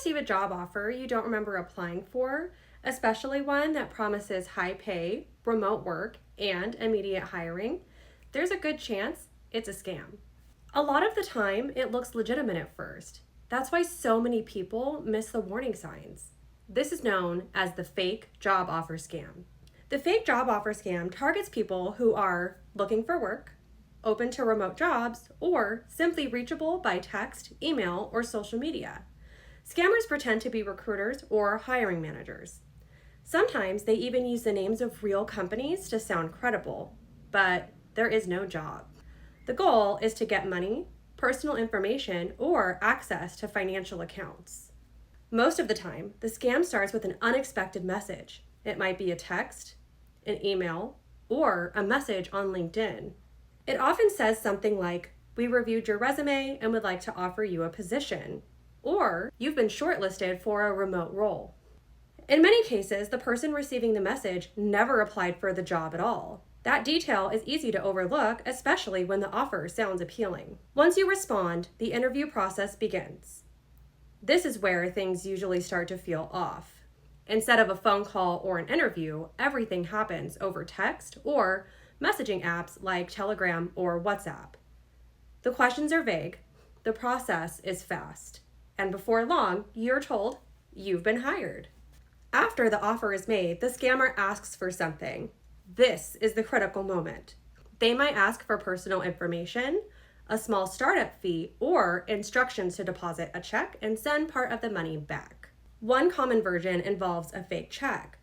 receive a job offer you don't remember applying for, especially one that promises high pay, remote work, and immediate hiring, there's a good chance it's a scam. A lot of the time, it looks legitimate at first. That's why so many people miss the warning signs. This is known as the fake job offer scam. The fake job offer scam targets people who are looking for work, open to remote jobs, or simply reachable by text, email, or social media. Scammers pretend to be recruiters or hiring managers. Sometimes they even use the names of real companies to sound credible, but there is no job. The goal is to get money, personal information, or access to financial accounts. Most of the time, the scam starts with an unexpected message. It might be a text, an email, or a message on LinkedIn. It often says something like, "We reviewed your resume and would like to offer you a position," or "You've been shortlisted for a remote role." In many cases, the person receiving the message never applied for the job at all. That detail is easy to overlook, especially when the offer sounds appealing. Once you respond, the interview process begins. This is where things usually start to feel off. Instead of a phone call or an interview, everything happens over text or messaging apps like Telegram or WhatsApp. The questions are vague, the process is fast, and before long, you're told you've been hired. After the offer is made, the scammer asks for something. This is the critical moment. They might ask for personal information, a small startup fee, or instructions to deposit a check and send part of the money back. One common version involves a fake check.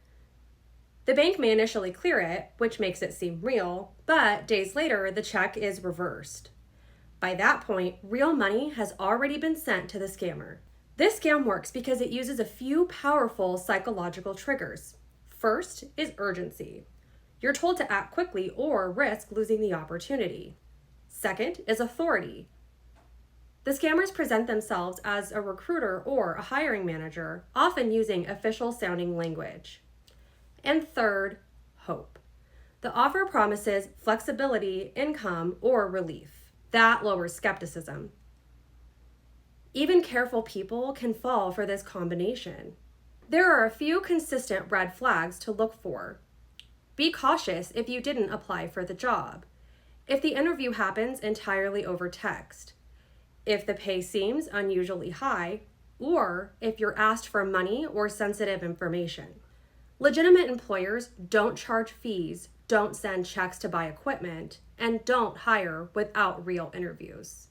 The bank may initially clear it, which makes it seem real, but days later, the check is reversed. By that point, real money has already been sent to the scammer. This scam works because it uses a few powerful psychological triggers. First is urgency. You're told to act quickly or risk losing the opportunity. Second is authority. The scammers present themselves as a recruiter or a hiring manager, often using official-sounding language. And third, hope. The offer promises flexibility, income, or relief. That lowers skepticism. Even careful people can fall for this combination. There are a few consistent red flags to look for. Be cautious if you didn't apply for the job. If the interview happens entirely over text. If the pay seems unusually high, or if you're asked for money or sensitive information. Legitimate employers don't charge fees, don't send checks to buy equipment, and don't hire without real interviews.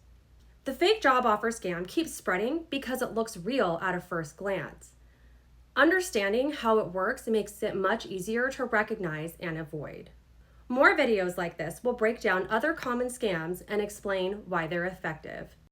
The fake job offer scam keeps spreading because it looks real at a first glance. Understanding how it works makes it much easier to recognize and avoid. More videos like this will break down other common scams and explain why they're effective.